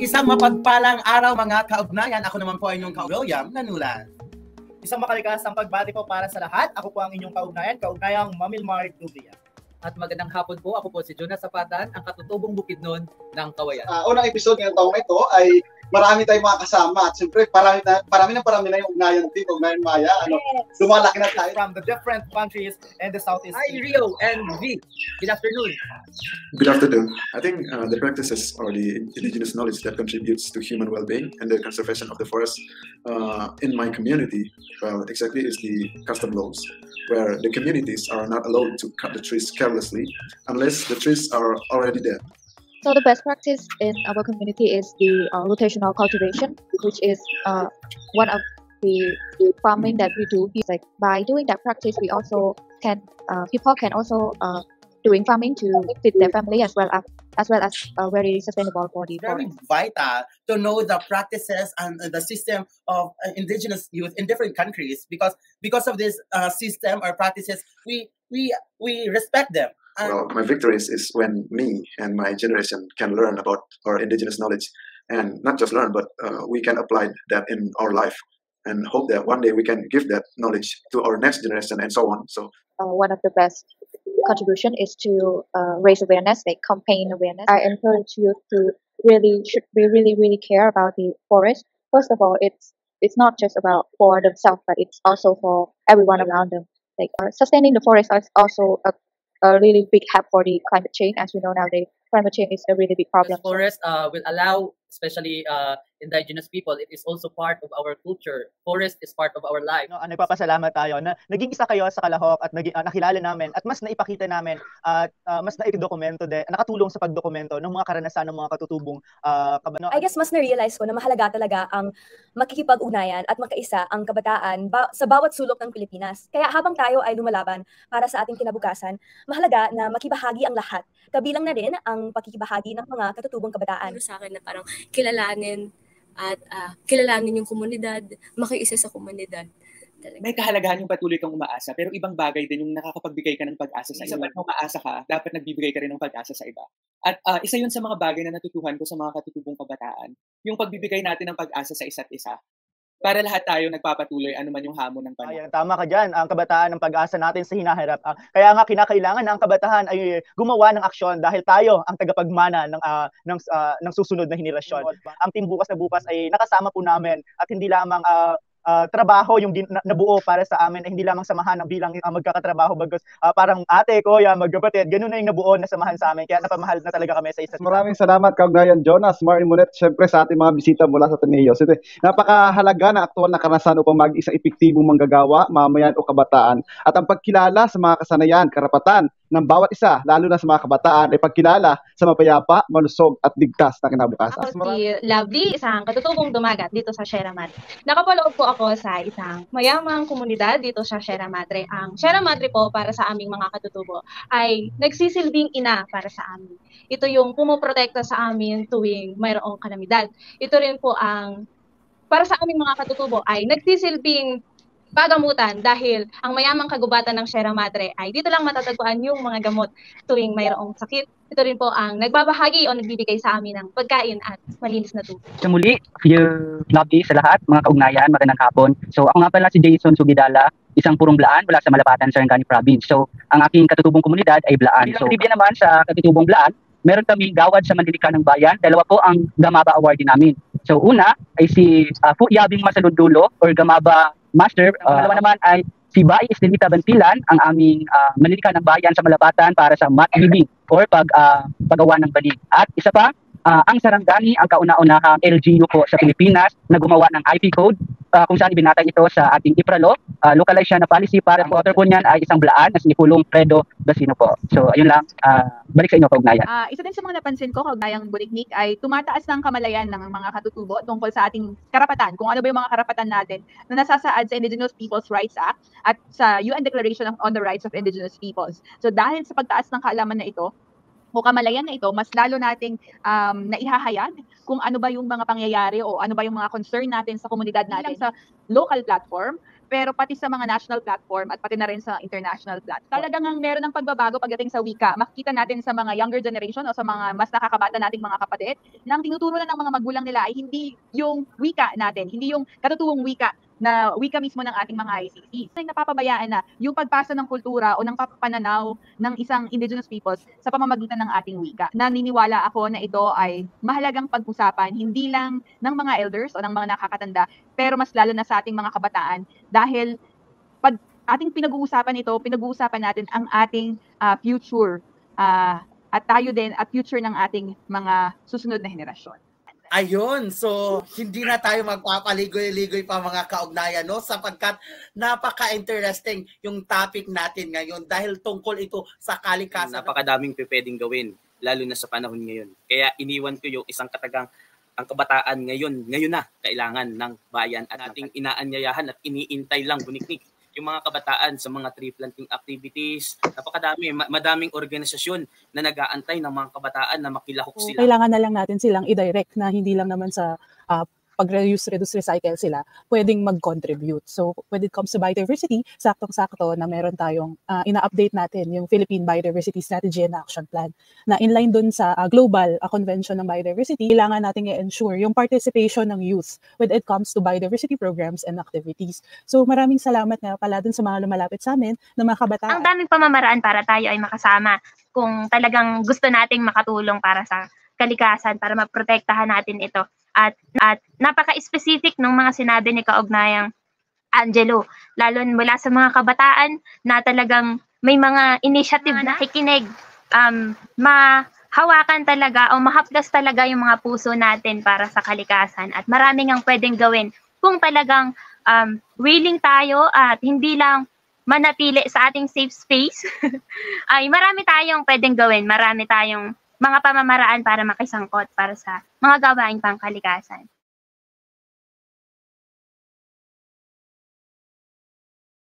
Isang mapagpalang araw mga kaugnayan. Ako naman po ay inyong William Nanulan. Isang makalikasang pagbati po para sa lahat. Ako po ang inyong kaugnayang Mamilmar Rubia. At magandang hapon po. Ako po si Jonas Zapatan, ang katutubong Bukidnon ng Kawayan. Unang episode ngayong taong ito ay marami tayong mga kasama. At siyempre, parami na yung ugnayan team, ugnayan Maya. Lumalaki na tayo. From the different countries and the Southeast. Hi, Rio and V. Good afternoon. Good afternoon. I think the practices or the indigenous knowledge that contributes to human well-being and the conservation of the forest in my community, well, exactly is the custom laws, where the communities are not allowed to cut the trees carelessly unless the trees are already dead. So the best practice in our community is the rotational cultivation, which is one of the farming that we do. Like by doing that practice, we also can people can also doing farming to feed their family as well as very sustainable for the Very forest. vital to know the practices and the system of indigenous youth in different countries because of this system or practices, we respect them. Well, my victories is when me and my generation can learn about our indigenous knowledge, and not just learn, but we can apply that in our life, and hope that one day we can give that knowledge to our next generation and so on. So One of the best contribution is to raise awareness, like campaign awareness. I encourage youth to really care about the forest. First of all, it's not just about for themselves, but it's also for everyone around them. Like sustaining the forest is also a really big help for the climate change. As we know nowadays, climate change is a really big problem. The forest will allow, especially indigenous people, it is also part of our culture. Forest is part of our life. Nagpapasalamat tayo na naging isa kayo sa Kalahok at nakilala namin at mas naipakita namin at mas naidokumento din, nakatulong sa pagdokumento ng mga karanasan ng mga katutubong kabano. I guess mas na-realize ko na mahalaga talaga ang makikipag-ugnayan at magkaisa ang kabataan sa bawat sulok ng Pilipinas. Kaya habang tayo ay lumalaban para sa ating kinabukasan, mahalaga na makibahagi ang lahat. Kabilang na rin ang pakikibahagi ng mga katutubong kabataan. Sa akin na parang kilalanin yung komunidad, makiisa sa komunidad. Talaga. May kahalagahan yung patuloy kang umaasa, pero ibang bagay din yung nakakapagbigay ka ng pag-asa sa iba. Kung umaasa ka, dapat nagbibigay ka rin ng pag-asa sa iba. At isa yun sa mga bagay na natutuhan ko sa mga katutubong kabataan, yung pagbibigay natin ng pag-asa sa isa't isa. Para lahat tayo nagpapatuloy anuman yung hamon ng panahon. Ayan, tama ka dyan. Ang kabataan ng pag-asa natin sa hinaharap. Kaya nga kinakailangan na ang kabataan ay gumawa ng aksyon dahil tayo ang tagapagmana ng susunod na henerasyon. Ang Team Bukas na Bukas ay nakasama po namin at hindi lamang trabaho yung nabuo para sa amin, hindi lamang samahan ng bilang magkakatrabaho bagos parang ate ko, magkapatid, ganun na yung nabuo na samahan sa amin, kaya napamahal na talaga kami sa isa't isa. Maraming salamat kaugnayan Jonas, Mar Imunet, syempre sa ating mga bisita mula sa Ateneo. Napakahalaga na aktual na karanasan upang maging isang epektibong manggagawa, mamayan o kabataan. At ang pagkilala sa mga kasanayan, karapatan ng bawat isa, lalo na sa mga kabataan, ay pagkilala sa mapayapa, malusog at ligtas na kinabukasan. Ako si Lovely, isang katutubong dumagat dito sa Sierra Madre. Nakapaloob po ako sa isang mayamang komunidad dito sa Sierra Madre. Ang Sierra Madre po para sa aming mga katutubo ay nagsisilbing ina para sa amin. Ito yung pumoprotekta sa amin tuwing mayroong kalamidad. Ito rin po ang para sa aming mga katutubo ay nagsisilbing pagamutan dahil ang mayamang kagubatan ng Sierra Madre ay dito lang matatagpuan yung mga gamot tuwing mayroong sakit. Ito rin po ang nagbabahagi o nagbibigay sa amin ng pagkain at malinis na tubig. Sa muli, lovely sa lahat, mga kaugnayan, magandang hapon. So ako nga pala si Jason Sugidala, isang purong Blaan mula sa Malapatan, Sarangani Province. So ang aking katutubong komunidad ay Blaan. So trivia naman sa katutubong Blaan, meron kami gawad sa Manlilikan ng Bayan. Dalawa po ang Gamaba Awardee namin. So una ay si Fu Yabing Masalundulo or Gamaba Master. Dalawa naman ay si Bai Estelita Bantilan, ang aming Manlilikan ng Bayan sa Malapatan para sa mat living or paggawa ng banig. At isa pa, ang Sarangani, ang kauna-unahang LGU po sa Pilipinas na gumawa ng IP code kung saan ibinatay ito sa ating IPRA-law. Localize siya na policy para po author po niyan ay isang Blaan na si Pulong Fredo Basino po. So ayun lang, balik sa inyo kaugnayan. Isa din sa mga napansin ko kaugnayang Buliknik ay tumataas ng kamalayan ng mga katutubo tungkol sa ating karapatan, kung ano ba yung mga karapatan natin na nasasaad sa Indigenous Peoples' Rights Act at sa UN Declaration on the Rights of Indigenous Peoples. So dahil sa pagtaas ng kaalaman na ito, o kamalayan na ito, mas lalo nating naihahayag kung ano ba yung mga pangyayari o ano ba yung mga concern natin sa komunidad natin sa local platform, pero pati sa mga national platform at pati na rin sa international platform. Talagang meron ng pagbabago pagdating sa wika. Makikita natin sa mga younger generation o sa mga mas nakakabata nating mga kapatid na ang tinuturo na ng mga magulang nila ay hindi yung wika natin, hindi yung katutuwang wika na wika mismo ng ating mga ICC. Ay napapabayaan na yung pagpasa ng kultura o ng pananaw ng isang indigenous peoples sa pamamagitan ng ating wika. Naniniwala ako na ito ay mahalagang pag-usapan, hindi lang ng mga elders o ng mga nakakatanda, pero mas lalo na sa ating mga kabataan dahil pag ating pinag-uusapan ito, pinag-uusapan natin ang ating future at tayo din at future ng ating mga susunod na henerasyon. Ayun, so hindi na tayo magpapaligoy-ligoy pa mga kaugnayan, no? Sapagkat napaka-interesting yung topic natin ngayon dahil tungkol ito sa kalikasan. Napakadaming pwedeng gawin, lalo na sa panahon ngayon. Kaya iniwan ko yung isang katagang ang kabataan ngayon na kailangan ng bayan at ating inaanyayahan at iniintay lang buniknik yung mga kabataan sa mga tree planting activities. Napakadami, madaming organisasyon na nag-aantay ng mga kabataan na makilahok sila. Kailangan na lang natin silang i-direct na hindi lang naman sa pag-reuse, reduce, recycle sila, pwedeng mag-contribute. So, when it comes to biodiversity, saktong-sakto na meron tayong ina-update natin yung Philippine Biodiversity Strategy and Action Plan na inline dun sa global convention ng biodiversity. Kailangan natin i-ensure yung participation ng youth when it comes to biodiversity programs and activities. So, maraming salamat nga pala dun sa mga lumalapit sa amin na mga kabataan. Ang daming pamamaraan para tayo ay makasama kung talagang gusto nating makatulong para sa kalikasan, para maprotektahan natin ito. At napaka-specific ng mga sinabi ni Kaugnayang Angelo, lalo mula sa mga kabataan na talagang may mga initiative na nakikinig, mahawakan talaga o mahapdas talaga yung mga puso natin para sa kalikasan. At maraming ang pwedeng gawin kung talagang willing tayo at hindi lang manatili sa ating safe space. Ay marami tayong pwedeng gawin, marami tayong mga pamamaraan para makisangkot para sa mga gawaing pangkalikasan.